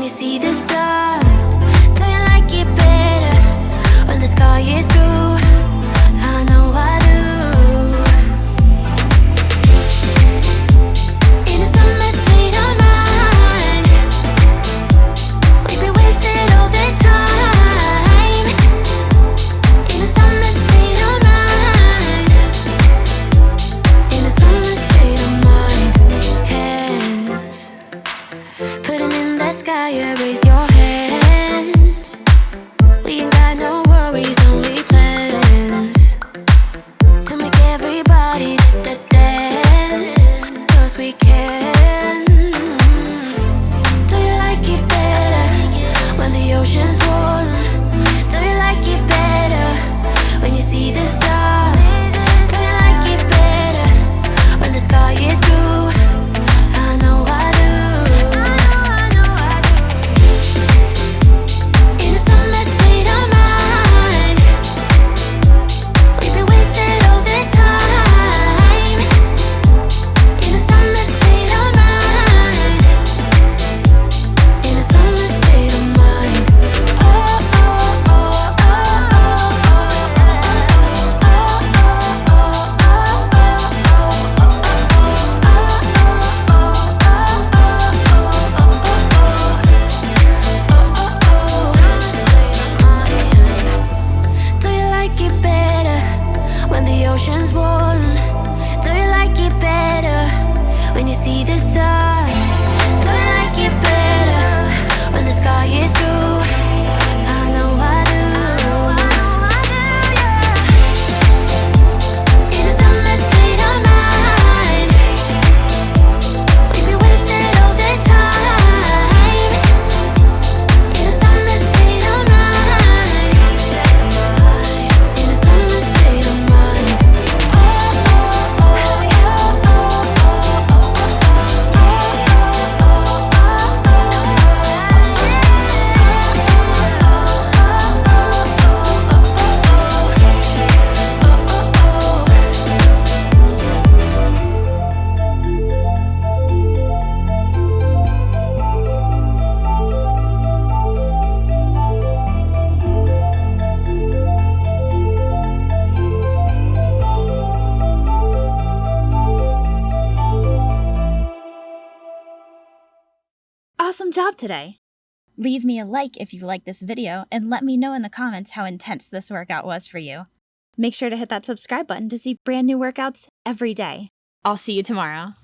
you see the sun? Do you like it better when the sky is blue? I know I do. In a summer state of mind, we'd be wasted all the time. In a summer state of mind, in a summer state of mind. Hands, put 'em in the sky, raise your hands. We ain't got no worries, only plans to make everybody dance, 'cause we can. Do you like it better when the ocean's warm? Do you like it better when you see the sun? Do you like it better when the sky is blue? I know I do. In a summer state of mind, we'd be wasted all the time. In a summer state of mind, in a summer state of mind. Oh, oh, oh, oh, do you like it better when the ocean's warm? Do you like it better when you see the sun? Do you like it better when the sky is blue? I know I do. In a summer state of mind, we'd be wasted all the time. In a summer state of mind, in a summer state of mind. Oh, oh, oh, oh, Awesome job today! Leave me a like if you like this video and let me know in the comments how intense this workout was for you. Make sure to hit that subscribe button to see brand new workouts every day. I'll see you tomorrow.